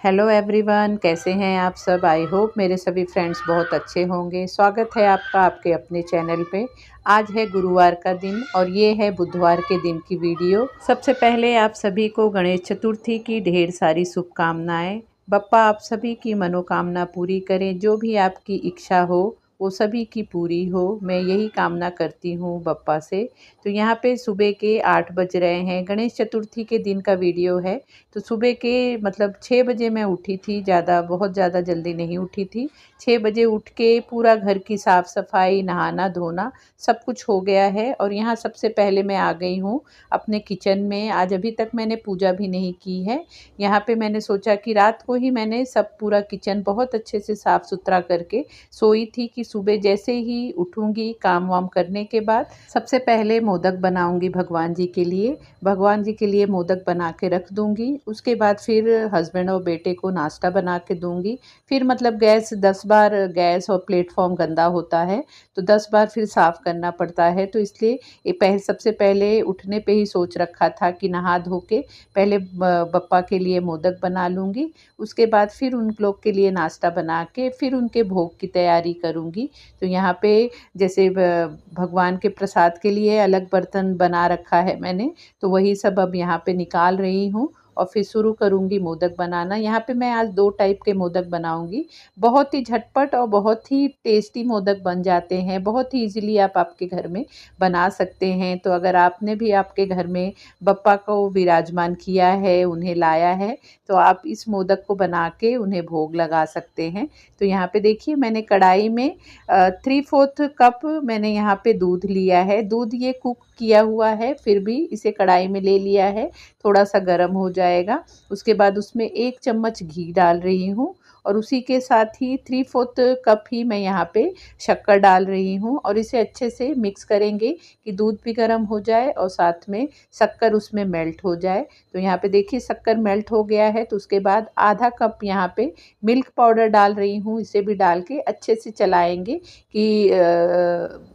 Hello everyone, कैसे हैं आप सब। आई होप मेरे सभी फ्रेंड्स बहुत अच्छे होंगे। स्वागत है आपका आपके अपने चैनल पे। आज है गुरुवार का दिन और ये है बुधवार के दिन की वीडियो। सबसे पहले आप सभी को गणेश चतुर्थी की ढेर सारी शुभकामनाएं। बप्पा आप सभी की मनोकामना पूरी करें, जो भी आपकी इच्छा हो वो सभी की पूरी हो, मैं यही कामना करती हूँ बप्पा से। तो यहाँ पे सुबह के 8 बज रहे हैं। गणेश चतुर्थी के दिन का वीडियो है। तो सुबह के मतलब 6 बजे मैं उठी थी, बहुत ज़्यादा जल्दी नहीं उठी थी। 6 बजे उठ के पूरा घर की साफ़ सफाई, नहाना धोना सब कुछ हो गया है। और यहाँ सबसे पहले मैं आ गई हूँ अपने किचन में। आज अभी तक मैंने पूजा भी नहीं की है। यहाँ पे मैंने सोचा कि रात को ही मैंने सब पूरा किचन बहुत अच्छे से साफ़ सुथरा करके सोई थी कि सुबह जैसे ही उठूँगी काम वाम करने के बाद सबसे पहले मोदक बनाऊँगी भगवान जी के लिए। भगवान जी के लिए मोदक बना के रख दूँगी। उसके बाद फिर हस्बैंड और बेटे को नाश्ता बना के दूँगी। फिर मतलब गैस 10 बार गैस और प्लेटफॉर्म गंदा होता है तो 10 बार फिर साफ़ करना पड़ता है। तो इसलिए ये सबसे पहले उठने पे ही सोच रखा था कि नहा धो के पहले बप्पा के लिए मोदक बना लूँगी। उसके बाद फिर उन लोग के लिए नाश्ता बना के फिर उनके भोग की तैयारी करूँगी। तो यहाँ पे जैसे भगवान के प्रसाद के लिए अलग बर्तन बना रखा है मैंने, तो वही सब अब यहाँ पे निकाल रही हूँ और फिर शुरू करूँगी मोदक बनाना। यहाँ पे मैं आज 2 टाइप के मोदक बनाऊँगी। बहुत ही झटपट और बहुत ही टेस्टी मोदक बन जाते हैं। बहुत ही ईज़िली आप आपके घर में बना सकते हैं। तो अगर आपने भी आपके घर में बप्पा को विराजमान किया है, उन्हें लाया है, तो आप इस मोदक को बना के उन्हें भोग लगा सकते हैं। तो यहाँ पे देखिए मैंने कढ़ाई में 3/4 कप मैंने यहाँ पे दूध लिया है। दूध ये कुक किया हुआ है, फिर भी इसे कढ़ाई में ले लिया है। थोड़ा सा गर्म हो जाएगा। उसके बाद उसमें 1 चम्मच घी डाल रही हूँ और उसी के साथ ही 3/4 कप ही मैं यहाँ पे शक्कर डाल रही हूँ और इसे अच्छे से मिक्स करेंगे कि दूध भी गर्म हो जाए और साथ में शक्कर उसमें मेल्ट हो जाए। तो यहाँ पे देखिए शक्कर मेल्ट हो गया है। तो उसके बाद आधा कप यहाँ पे मिल्क पाउडर डाल रही हूँ। इसे भी डाल के अच्छे से चलाएंगे कि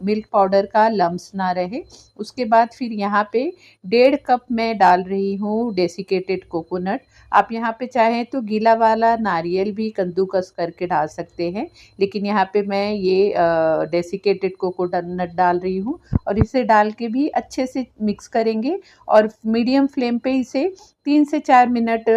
मिल्क पाउडर का लम्स ना रहे। उसके बाद फिर यहाँ पे 1.5 कप मैं डाल रही हूँ डेसिकेटेड कोकोनट। आप यहाँ पे चाहें तो गीला वाला नारियल भी कद्दूकस करके डाल सकते हैं, लेकिन यहाँ पे मैं ये डेसिकेटेड कोकोनट डाल रही हूँ और इसे डाल के भी अच्छे से मिक्स करेंगे और मीडियम फ्लेम पे इसे 3 से 4 मिनट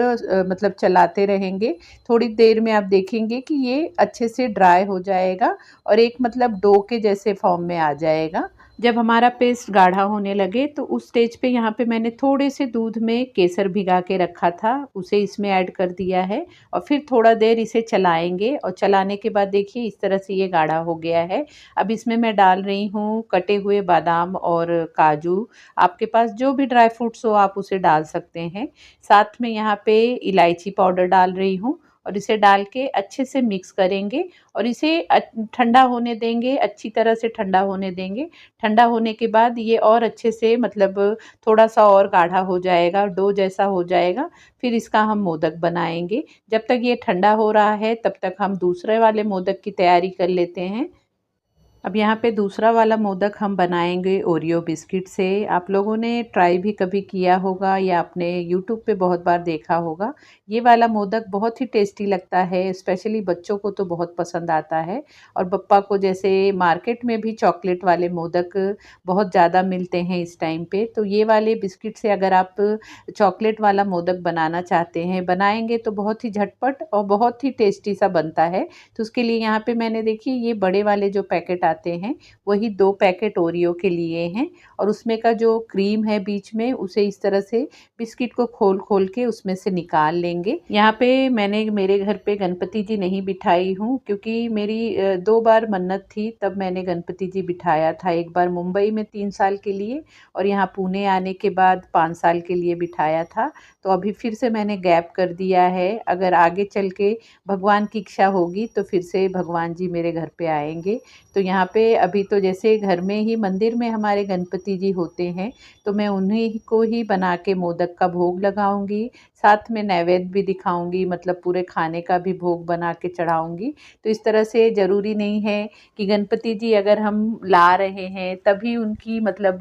मतलब चलाते रहेंगे। थोड़ी देर में आप देखेंगे कि ये अच्छे से ड्राई हो जाएगा और एक मतलब डो के जैसे फॉर्म में आ जाएगा। जब हमारा पेस्ट गाढ़ा होने लगे तो उस स्टेज पे यहाँ पे मैंने थोड़े से दूध में केसर भिगा के रखा था, उसे इसमें ऐड कर दिया है और फिर थोड़ा देर इसे चलाएंगे और चलाने के बाद देखिए इस तरह से ये गाढ़ा हो गया है। अब इसमें मैं डाल रही हूँ कटे हुए बादाम और काजू। आपके पास जो भी ड्राई फ्रूट्स हो आप उसे डाल सकते हैं। साथ में यहाँ पे इलायची पाउडर डाल रही हूँ और इसे डाल के अच्छे से मिक्स करेंगे और इसे ठंडा होने देंगे, अच्छी तरह से ठंडा होने देंगे। ठंडा होने के बाद ये और अच्छे से मतलब थोड़ा सा और गाढ़ा हो जाएगा, डो जैसा हो जाएगा। फिर इसका हम मोदक बनाएंगे। जब तक ये ठंडा हो रहा है तब तक हम दूसरे वाले मोदक की तैयारी कर लेते हैं। अब यहाँ पे दूसरा वाला मोदक हम बनाएंगे ओरियो बिस्किट से। आप लोगों ने ट्राई भी कभी किया होगा या आपने यूट्यूब पे बहुत बार देखा होगा। ये वाला मोदक बहुत ही टेस्टी लगता है, स्पेशली बच्चों को तो बहुत पसंद आता है। और बप्पा को जैसे मार्केट में भी चॉकलेट वाले मोदक बहुत ज़्यादा मिलते हैं इस टाइम पे, तो ये वाले बिस्किट से अगर आप चॉकलेट वाला मोदक बनाना चाहते हैं, बनाएंगे तो बहुत ही झटपट और बहुत ही टेस्टी सा बनता है। तो उसके लिए यहाँ पे मैंने देखिए ये बड़े वाले जो पैकेट आते हैं वही 2 पैकेट ओरियो के लिए हैं और उसमें का जो क्रीम है बीच में उसे इस तरह से बिस्किट को खोल खोल के उसमें से निकाल लेंगे। यहाँ पे मैंने मेरे घर पे गणपति जी नहीं बिठाई हूँ क्योंकि मेरी 2 बार मन्नत थी, तब मैंने गणपति जी बिठाया था। एक बार मुंबई में 3 साल के लिए और यहाँ पुणे आने के बाद 5 साल के लिए बिठाया था। तो अभी फिर से मैंने गैप कर दिया है। अगर आगे चल के भगवान की इच्छा होगी तो फिर से भगवान जी मेरे घर पे आएंगे। तो यहाँ पे अभी तो जैसे घर में ही मंदिर में हमारे गणपति जी होते हैं, तो मैं उन्हीं को ही बना के मोदक का भोग लगाऊंगी। साथ में नैवेद्य भी दिखाऊंगी, मतलब पूरे खाने का भी भोग बना के चढ़ाऊंगी। तो इस तरह से ज़रूरी नहीं है कि गणपति जी अगर हम ला रहे हैं तभी उनकी मतलब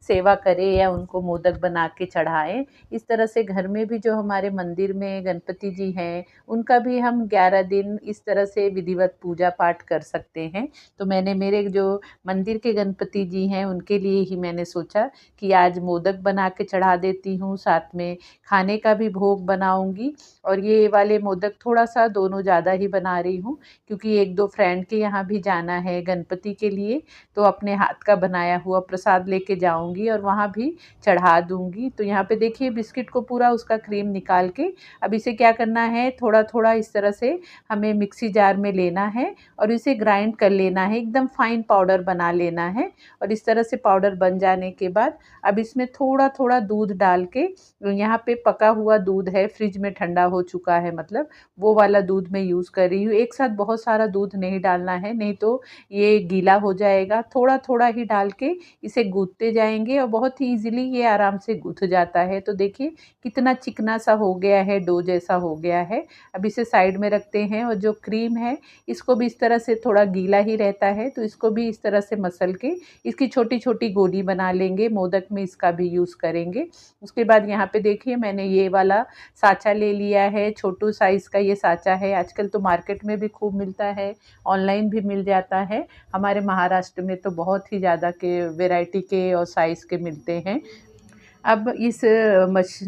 सेवा करें या उनको मोदक बना के चढ़ाएं। इस तरह से घर में भी जो हमारे मंदिर में गणपति जी हैं उनका भी हम 11 दिन इस तरह से विधिवत पूजा पाठ कर सकते हैं। तो मैंने मेरे जो मंदिर के गणपति जी हैं उनके लिए ही मैंने सोचा कि आज मोदक बना के चढ़ा देती हूँ, साथ में खाने का भी भोग बनाऊंगी। और ये वाले मोदक थोड़ा सा दोनों ज़्यादा ही बना रही हूँ क्योंकि एक दो फ्रेंड के यहाँ भी जाना है गणपति के लिए, तो अपने हाथ का बनाया हुआ प्रसाद लेके जाऊंगी और वहाँ भी चढ़ा दूंगी। तो यहाँ पे देखिए बिस्किट को पूरा उसका क्रीम निकाल के अब इसे क्या करना है, थोड़ा थोड़ा इस तरह से हमें मिक्सी जार में लेना है और इसे ग्राइंड कर लेना है, एकदम फाइन पाउडर बना लेना है। और इस तरह से पाउडर बन जाने के बाद अब इसमें थोड़ा थोड़ा दूध डाल के, यहाँ पे पका हुआ दूध है, फ्रिज में ठंडा हो चुका है, मतलब वो वाला दूध मैं यूज़ कर रही हूँ। एक साथ बहुत सारा दूध नहीं डालना है, नहीं तो ये गीला हो जाएगा। थोड़ा थोड़ा ही डाल के इसे गूँथते जाएंगे और बहुत ही ईजिली ये आराम से गूँथ जाता है। तो देखिए कितना चिकना सा हो गया है, डो जैसा हो गया है। अब इसे साइड में रखते हैं और जो क्रीम है इसको भी इस तरह से, थोड़ा गीला ही रहता है तो इसको भी इस तरह से मसल के इसकी छोटी छोटी गोली बना लेंगे। मोदक में इसका भी यूज़ करेंगे। उसके बाद यहाँ पे देखिए मैंने ये वाला साँचा ले लिया है, छोटू साइज़ का ये साँचा है। आजकल तो मार्केट में भी खूब मिलता है, ऑनलाइन भी मिल जाता है। हमारे महाराष्ट्र में तो बहुत ही ज़्यादा के वैरायटी के और साइज़ के मिलते हैं। अब इस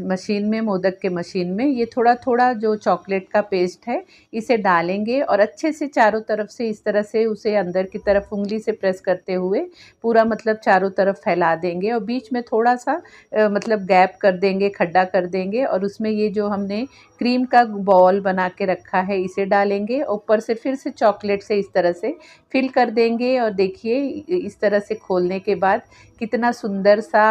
मशीन में, मोदक के मशीन में ये थोड़ा थोड़ा जो चॉकलेट का पेस्ट है इसे डालेंगे और अच्छे से चारों तरफ से इस तरह से उसे अंदर की तरफ उंगली से प्रेस करते हुए पूरा मतलब चारों तरफ फैला देंगे और बीच में थोड़ा सा मतलब गैप कर देंगे, खड्डा कर देंगे और उसमें ये जो हमने क्रीम का बॉल बना के रखा है इसे डालेंगे। ऊपर से फिर से चॉकलेट से इस तरह से फिल कर देंगे और देखिए इस तरह से खोलने के बाद कितना सुंदर सा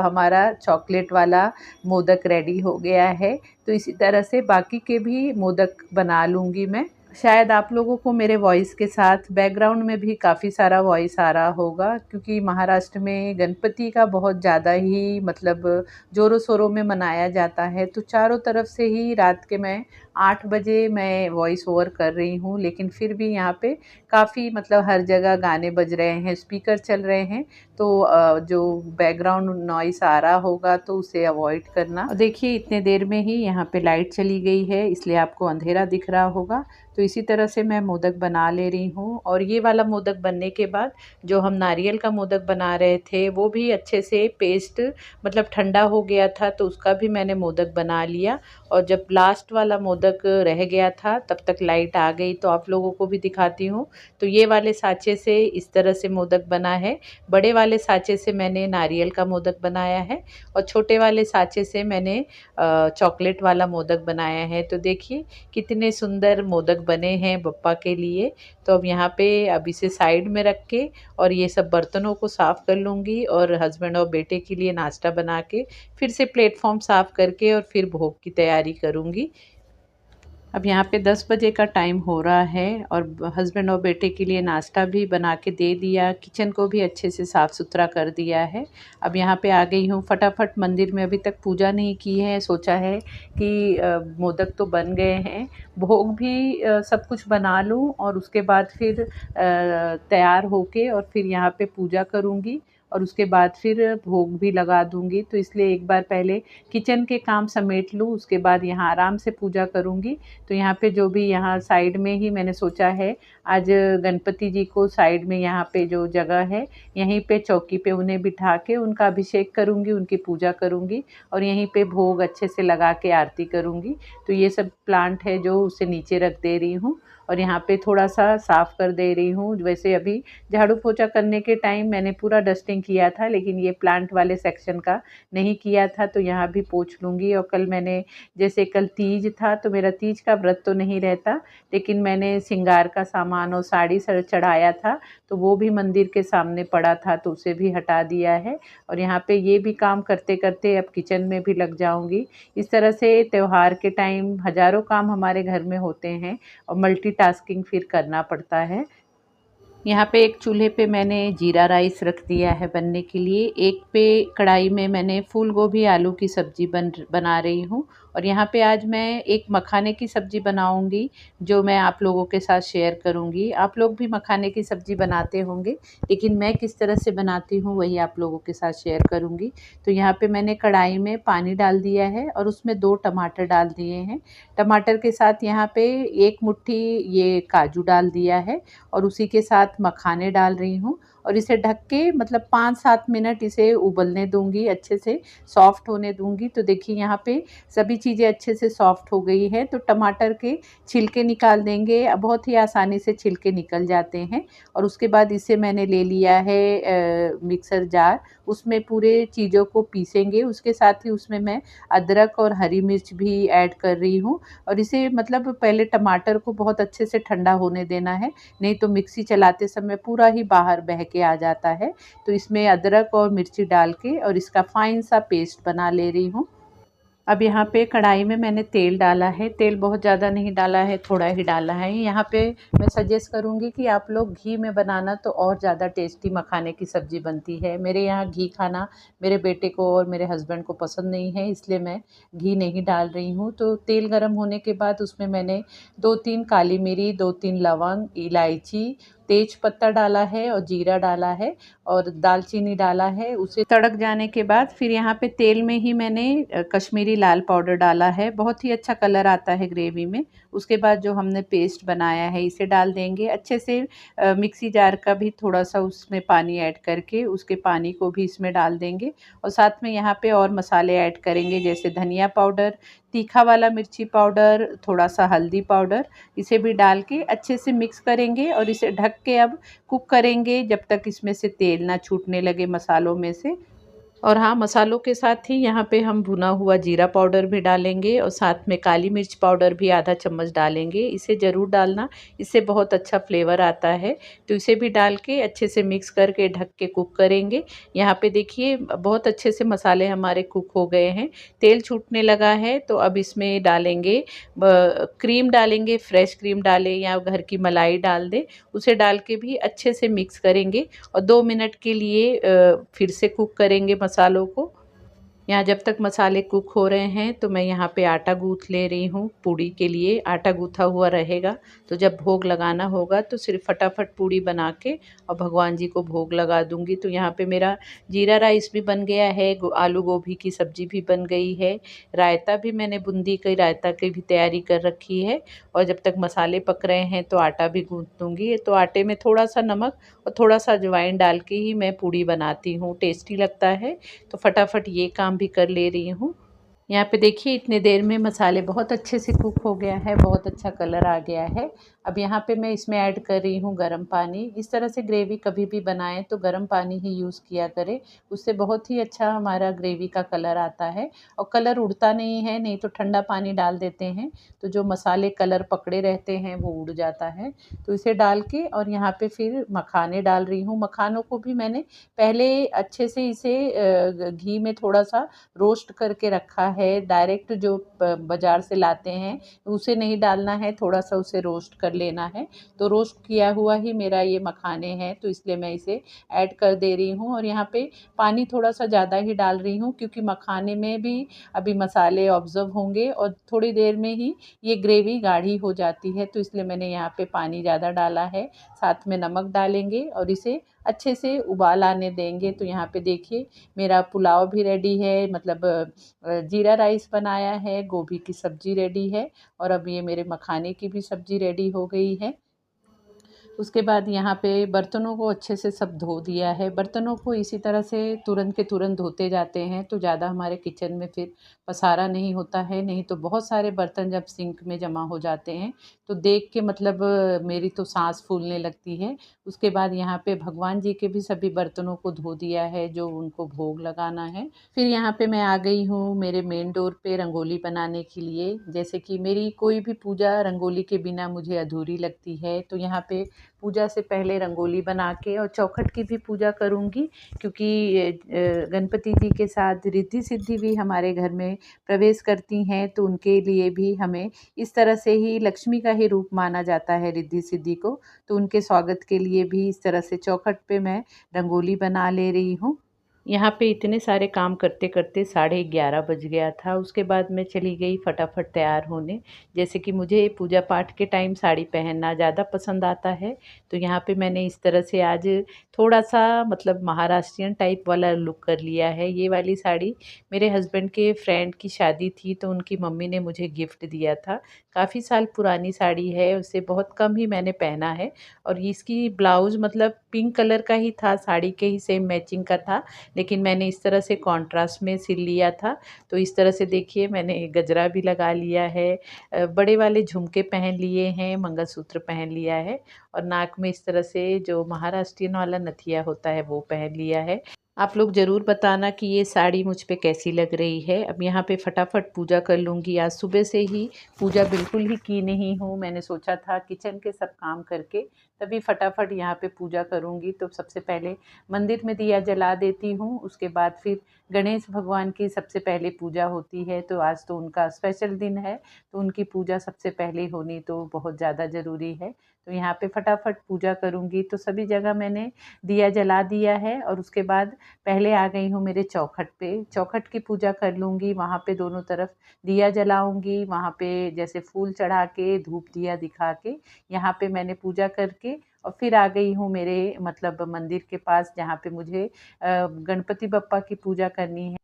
हमारा चॉकलेट वाला मोदक रेडी हो गया है। तो इसी तरह से बाकी के भी मोदक बना लूँगी मैं। शायद आप लोगों को मेरे वॉइस के साथ बैकग्राउंड में भी काफ़ी सारा वॉइस आ रहा होगा क्योंकि महाराष्ट्र में गणपति का बहुत ज़्यादा ही मतलब ज़ोरों शोरों में मनाया जाता है। तो चारों तरफ से ही रात के मैं 8 बजे मैं वॉइस ओवर कर रही हूँ, लेकिन फिर भी यहाँ पे काफ़ी मतलब हर जगह गाने बज रहे हैं, स्पीकर चल रहे हैं, तो जो बैकग्राउंड नॉइस आ रहा होगा तो उसे अवॉइड करना। देखिए इतने देर में ही यहाँ पे लाइट चली गई है इसलिए आपको अंधेरा दिख रहा होगा। तो इसी तरह से मैं मोदक बना ले रही हूँ और ये वाला मोदक बनने के बाद जो हम नारियल का मोदक बना रहे थे वो भी अच्छे से पेस्ट मतलब ठंडा हो गया था, तो उसका भी मैंने मोदक बना लिया। और जब लास्ट वाला मोदक रह गया था तब तक लाइट आ गई, तो आप लोगों को भी दिखाती हूँ। तो ये वाले साँचे से इस तरह से मोदक बना है, बड़े वाले साँचे से मैंने नारियल का मोदक बनाया है और छोटे वाले साँचे से मैंने चॉकलेट वाला मोदक बनाया है। तो देखिए कितने सुंदर मोदक बने हैं बप्पा के लिए। तो अब यहाँ पे अब इसे साइड में रख के और ये सब बर्तनों को साफ़ कर लूँगी और हस्बैंड और बेटे के लिए नाश्ता बना के फिर से प्लेटफॉर्म साफ़ करके और फिर भोग की तैयारी करूँगी। अब यहाँ पे 10 बजे का टाइम हो रहा है और हस्बैंड और बेटे के लिए नाश्ता भी बना के दे दिया, किचन को भी अच्छे से साफ़ सुथरा कर दिया है। अब यहाँ पे आ गई हूँ फटाफट, मंदिर में अभी तक पूजा नहीं की है, सोचा है कि मोदक तो बन गए हैं, भोग भी सब कुछ बना लूँ और उसके बाद फिर तैयार होके और फिर यहाँ पे पूजा करूँगी और उसके बाद फिर भोग भी लगा दूँगी। तो इसलिए एक बार पहले किचन के काम समेट लूँ, उसके बाद यहाँ आराम से पूजा करूँगी। तो यहाँ पे जो भी यहाँ साइड में ही मैंने सोचा है आज गणपति जी को साइड में यहाँ पे जो जगह है यहीं पे चौकी पे उन्हें बिठा के उनका अभिषेक करूँगी, उनकी पूजा करूँगी और यहीं पे भोग अच्छे से लगा के आरती करूँगी। तो ये सब प्लांट है जो उसे नीचे रख दे रही हूँ और यहाँ पे थोड़ा सा साफ़ कर दे रही हूँ। वैसे अभी झाड़ू पोछा करने के टाइम मैंने पूरा डस्टिंग किया था, लेकिन ये प्लांट वाले सेक्शन का नहीं किया था, तो यहाँ भी पोंछ लूँगी। और कल मैंने, जैसे कल तीज था तो मेरा तीज का व्रत तो नहीं रहता, लेकिन मैंने श्रृंगार का सामान और साड़ी सर चढ़ाया था तो वो भी मंदिर के सामने पड़ा था तो उसे भी हटा दिया है। और यहाँ पे ये भी काम करते करते अब किचन में भी लग जाऊँगी। इस तरह से त्यौहार के टाइम हज़ारों काम हमारे घर में होते हैं और मल्टीटास्किंग फिर करना पड़ता है। यहाँ पे एक चूल्हे पे मैंने जीरा राइस रख दिया है बनने के लिए, एक पे कढ़ाई में मैंने फूल गोभी आलू की सब्ज़ी बना रही हूँ और यहाँ पे आज मैं एक मखाने की सब्ज़ी बनाऊंगी जो मैं आप लोगों के साथ शेयर करूंगी। आप लोग भी मखाने की सब्ज़ी बनाते होंगे, लेकिन मैं किस तरह से बनाती हूँ वही आप लोगों के साथ शेयर करूंगी। तो यहाँ पे मैंने कढ़ाई में पानी डाल दिया है और उसमें 2 टमाटर डाल दिए हैं। टमाटर के साथ यहाँ पे 1 मुट्ठी ये काजू डाल दिया है और उसी के साथ मखाने डाल रही हूँ और इसे ढक के मतलब 5-7 मिनट इसे उबलने दूंगी, अच्छे से सॉफ्ट होने दूंगी। तो देखिए यहाँ पे सभी चीज़ें अच्छे से सॉफ्ट हो गई है। तो टमाटर के छिलके निकाल देंगे, बहुत ही आसानी से छिलके निकल जाते हैं। और उसके बाद इसे मैंने ले लिया है मिक्सर जार, उसमें पूरे चीज़ों को पीसेंगे। उसके साथ ही उसमें मैं अदरक और हरी मिर्च भी ऐड कर रही हूँ और इसे मतलब पहले टमाटर को बहुत अच्छे से ठंडा होने देना है, नहीं तो मिक्सी चलाते समय पूरा ही बाहर बह के आ जाता है। तो इसमें अदरक और मिर्ची डाल के और इसका फाइन सा पेस्ट बना ले रही हूँ। अब यहाँ पे कढ़ाई में मैंने तेल डाला है, तेल बहुत ज़्यादा नहीं डाला है, थोड़ा ही डाला है। यहाँ पे मैं सजेस्ट करूँगी कि आप लोग घी में बनाना तो और ज़्यादा टेस्टी मखाने की सब्ज़ी बनती है। मेरे यहाँ घी खाना मेरे बेटे को और मेरे हस्बैंड को पसंद नहीं है, इसलिए मैं घी नहीं डाल रही हूँ। तो तेल गर्म होने के बाद उसमें मैंने 2-3 काली मिरी, 2-3 लौंग, इलायची, तेज पत्ता डाला है और जीरा डाला है और दालचीनी डाला है। उसे तड़क जाने के बाद फिर यहाँ पे तेल में ही मैंने कश्मीरी लाल पाउडर डाला है, बहुत ही अच्छा कलर आता है ग्रेवी में। उसके बाद जो हमने पेस्ट बनाया है इसे डाल देंगे अच्छे से। मिक्सी जार का भी थोड़ा सा उसमें पानी ऐड करके उसके पानी को भी इसमें डाल देंगे और साथ में यहाँ पे और मसाले ऐड करेंगे, जैसे धनिया पाउडर, तीखा वाला मिर्ची पाउडर, थोड़ा सा हल्दी पाउडर, इसे भी डाल के अच्छे से मिक्स करेंगे और इसे ढक के अब कुक करेंगे जब तक इसमें से तेल ना छूटने लगे मसालों में से। और हाँ, मसालों के साथ ही यहाँ पे हम भुना हुआ जीरा पाउडर भी डालेंगे और साथ में काली मिर्च पाउडर भी आधा चम्मच डालेंगे। इसे ज़रूर डालना, इससे बहुत अच्छा फ्लेवर आता है। तो इसे भी डाल के अच्छे से मिक्स करके ढक के कुक करेंगे। यहाँ पे देखिए बहुत अच्छे से मसाले हमारे कुक हो गए हैं, तेल छूटने लगा है। तो अब इसमें डालेंगे क्रीम डालेंगे, फ्रेश क्रीम डालें या घर की मलाई डाल दें, उसे डाल के भी अच्छे से मिक्स करेंगे और 2 मिनट के लिए फिर से कुक करेंगे मसालों को। यहाँ जब तक मसाले कुक हो रहे हैं तो मैं यहाँ पे आटा गूँथ ले रही हूँ पूड़ी के लिए। आटा गूँथा हुआ रहेगा तो जब भोग लगाना होगा तो सिर्फ फटाफट पूड़ी बना के और भगवान जी को भोग लगा दूँगी। तो यहाँ पे मेरा जीरा राइस भी बन गया है, आलू गोभी की सब्ज़ी भी बन गई है, रायता भी मैंने बूंदी के रायता की भी तैयारी कर रखी है। और जब तक मसाले पक रहे हैं तो आटा भी गूँथ दूँगी। तो आटे में थोड़ा सा नमक और थोड़ा सा अजवाइन डाल के ही मैं पूड़ी बनाती हूँ, टेस्टी लगता है। तो फटाफट ये काम भी कर ले रही हूँ। यहाँ पे देखिए इतने देर में मसाले बहुत अच्छे से कुक हो गया है, बहुत अच्छा कलर आ गया है। अब यहाँ पे मैं इसमें ऐड कर रही हूँ गर्म पानी। इस तरह से ग्रेवी कभी भी बनाएं तो गर्म पानी ही यूज़ किया करें, उससे बहुत ही अच्छा हमारा ग्रेवी का कलर आता है और कलर उड़ता नहीं है। नहीं तो ठंडा पानी डाल देते हैं तो जो मसाले कलर पकड़े रहते हैं वो उड़ जाता है। तो इसे डाल के और यहाँ पे फिर मखाने डाल रही हूँ। मखानों को भी मैंने पहले अच्छे से इसे घी में थोड़ा सा रोस्ट करके रखा है। डायरेक्ट जो बाज़ार से लाते हैं उसे नहीं डालना है, थोड़ा सा उसे रोस्ट कर लेना है। तो रोस्ट किया हुआ ही मेरा ये मखाने हैं, तो इसलिए मैं इसे ऐड कर दे रही हूँ। और यहाँ पे पानी थोड़ा सा ज़्यादा ही डाल रही हूँ क्योंकि मखाने में भी अभी मसाले ऑब्जर्व होंगे और थोड़ी देर में ही ये ग्रेवी गाढ़ी हो जाती है। तो इसलिए मैंने यहाँ पे पानी ज़्यादा डाला है। साथ में नमक डालेंगे और इसे अच्छे से उबाल आने देंगे। तो यहाँ पे देखिए मेरा पुलाव भी रेडी है, मतलब जीरा राइस बनाया है, गोभी की सब्ज़ी रेडी है और अब ये मेरे मखाने की भी सब्ज़ी रेडी हो गई है। उसके बाद यहाँ पे बर्तनों को अच्छे से सब धो दिया है। बर्तनों को इसी तरह से तुरंत के तुरंत धोते जाते हैं तो ज़्यादा हमारे किचन में फिर पसारा नहीं होता है। नहीं तो बहुत सारे बर्तन जब सिंक में जमा हो जाते हैं तो देख के मतलब मेरी तो सांस फूलने लगती है। उसके बाद यहाँ पे भगवान जी के भी सभी बर्तनों को धो दिया है जो उनको भोग लगाना है। फिर यहाँ पे मैं आ गई हूँ मेरे मेन डोर पे रंगोली बनाने के लिए। जैसे कि मेरी कोई भी पूजा रंगोली के बिना मुझे अधूरी लगती है। तो यहाँ पे पूजा से पहले रंगोली बना के और चौखट की भी पूजा करूँगी क्योंकि गणपति जी के साथ रिद्धि सिद्धि भी हमारे घर में प्रवेश करती हैं। तो उनके लिए भी हमें इस तरह से ही लक्ष्मी का ही रूप माना जाता है रिद्धि सिद्धि को। तो उनके स्वागत के लिए भी इस तरह से चौखट पे मैं रंगोली बना ले रही हूँ। यहाँ पे इतने सारे काम करते करते 11:30 बज गया था। उसके बाद मैं चली गई फटाफट तैयार होने। जैसे कि मुझे पूजा पाठ के टाइम साड़ी पहनना ज़्यादा पसंद आता है, तो यहाँ पे मैंने इस तरह से आज थोड़ा-सा मतलब महाराष्ट्रियन टाइप वाला लुक कर लिया है। ये वाली साड़ी मेरे हस्बैंड के फ्रेंड की शादी थी, तो उनकी मम्मी ने मुझे गिफ्ट दिया था। काफ़ी साल पुरानी साड़ी है, उसे बहुत कम ही मैंने पहना है और इसकी ब्लाउज़ मतलब पिंक कलर का ही था, साड़ी के ही सेम मैचिंग का था। लेकिन मैंने इस तरह से कॉन्ट्रास्ट में सिल लिया था। तो इस तरह से देखिए मैंने गजरा भी लगा लिया है, बड़े वाले झुमके पहन लिए हैं, मंगलसूत्र पहन लिया है और नाक में इस तरह से जो महाराष्ट्रियन वाला नथिया होता है वो पहन लिया है। आप लोग ज़रूर बताना कि ये साड़ी मुझ पे कैसी लग रही है। अब यहाँ पे फटाफट पूजा कर लूँगी। आज सुबह से ही पूजा बिल्कुल ही की नहीं हूँ। मैंने सोचा था किचन के सब काम करके तभी फटाफट यहाँ पे पूजा करूँगी। तो सबसे पहले मंदिर में दिया जला देती हूँ, उसके बाद फिर गणेश भगवान की सबसे पहले पूजा होती है। तो आज तो उनका स्पेशल दिन है, तो उनकी पूजा सबसे पहले होनी तो बहुत ज़्यादा ज़रूरी है। तो यहाँ पे फटाफट पूजा करूँगी। तो सभी जगह मैंने दिया जला दिया है और उसके बाद पहले आ गई हूँ मेरे चौखट पे। चौखट की पूजा कर लूँगी, वहाँ पे दोनों तरफ दिया जलाऊँगी, वहाँ पे जैसे फूल चढ़ा के, धूप दिया दिखा के, यहाँ पे मैंने पूजा करके और फिर आ गई हूँ मेरे मतलब मंदिर के पास, जहाँ पे मुझे गणपति बप्पा की पूजा करनी है।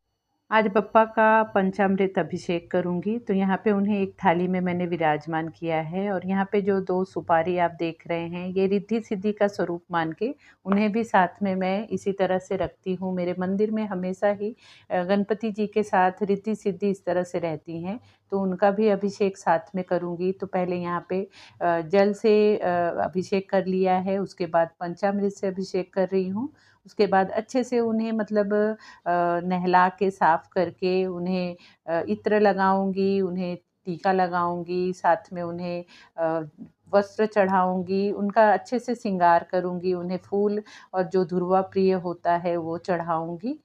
आज बप्पा का पंचामृत अभिषेक करूँगी, तो यहाँ पे उन्हें एक थाली में मैंने विराजमान किया है और यहाँ पे जो 2 सुपारी आप देख रहे हैं, ये रिद्धि-सिद्धि का स्वरूप मान के उन्हें भी साथ में मैं इसी तरह से रखती हूँ। मेरे मंदिर में हमेशा ही गणपति जी के साथ रिद्धि-सिद्धि इस तरह से रहती हैं, तो उनका भी अभिषेक साथ में करूँगी। तो पहले यहाँ पे जल से अभिषेक कर लिया है, उसके बाद पंचामृत से अभिषेक कर रही हूँ। उसके बाद अच्छे से उन्हें मतलब नहला के साफ़ करके उन्हें इत्र लगाऊँगी, उन्हें टीका लगाऊँगी, साथ में उन्हें वस्त्र चढ़ाऊँगी, उनका अच्छे से श्रृंगार करूँगी, उन्हें फूल और जो धुर्वा प्रिय होता है वो चढ़ाऊँगी।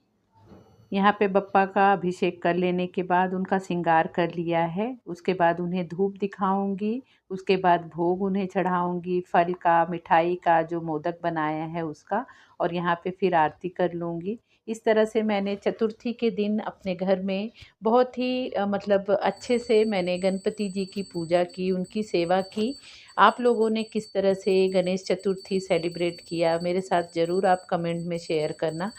यहाँ पे बप्पा का अभिषेक कर लेने के बाद उनका श्रृंगार कर लिया है, उसके बाद उन्हें धूप दिखाऊँगी, उसके बाद भोग उन्हें चढ़ाऊँगी, फल का, मिठाई का, जो मोदक बनाया है उसका और यहाँ पे फिर आरती कर लूँगी। इस तरह से मैंने चतुर्थी के दिन अपने घर में बहुत ही मतलब अच्छे से मैंने गणपति जी की पूजा की, उनकी सेवा की। आप लोगों ने किस तरह से गणेश चतुर्थी सेलिब्रेट किया, मेरे साथ ज़रूर आप कमेंट में शेयर करना।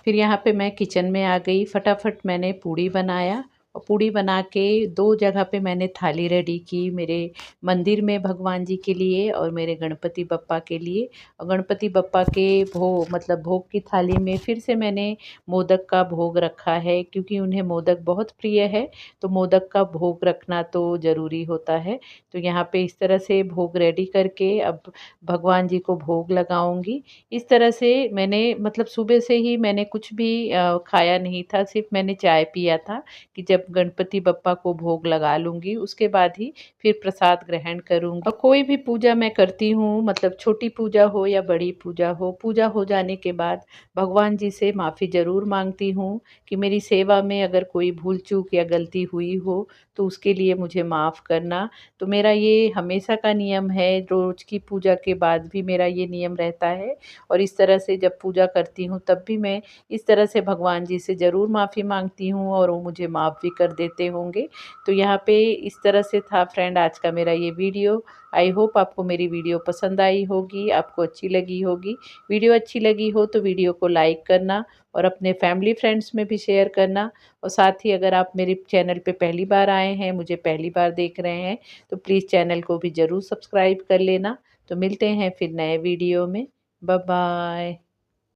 फिर यहाँ पे मैं किचन में आ गई, फटाफट मैंने पूड़ी बनाया और पूड़ी बना के 2 जगह पे मैंने थाली रेडी की, मेरे मंदिर में भगवान जी के लिए और मेरे गणपति बप्पा के लिए। और गणपति बप्पा के मतलब भोग की थाली में फिर से मैंने मोदक का भोग रखा है, क्योंकि उन्हें मोदक बहुत प्रिय है, तो मोदक का भोग रखना तो ज़रूरी होता है। तो यहाँ पे इस तरह से भोग रेडी करके अब भगवान जी को भोग लगाऊँगी। इस तरह से मैंने मतलब सुबह से ही मैंने कुछ भी खाया नहीं था, सिर्फ़ मैंने चाय पिया था कि जब गणपति बप्पा को भोग लगा लूँगी, उसके बाद ही फिर प्रसाद ग्रहण करूँगी। और कोई भी पूजा मैं करती हूँ, मतलब छोटी पूजा हो या बड़ी पूजा हो जाने के बाद भगवान जी से माफ़ी ज़रूर माँगती हूँ कि मेरी सेवा में अगर कोई भूल-चूक या गलती हुई हो, तो उसके लिए मुझे माफ़ करना। तो मेरा ये हमेशा का नियम है, रोज़ की पूजा के बाद भी मेरा ये नियम रहता है और इस तरह से जब पूजा करती हूँ तब भी मैं इस तरह से भगवान जी से ज़रूर माफ़ी माँगती हूँ और वो मुझे माफ़ भी कर देते होंगे। तो यहाँ पे इस तरह से था फ्रेंड आज का मेरा ये वीडियो। आई होप आपको मेरी वीडियो पसंद आई होगी, आपको अच्छी लगी होगी। वीडियो अच्छी लगी हो तो वीडियो को लाइक करना और अपने फैमिली फ्रेंड्स में भी शेयर करना और साथ ही अगर आप मेरे चैनल पे पहली बार आए हैं, मुझे पहली बार देख रहे हैं, तो प्लीज़ चैनल को भी ज़रूर सब्सक्राइब कर लेना। तो मिलते हैं फिर नए वीडियो में। Bye bye.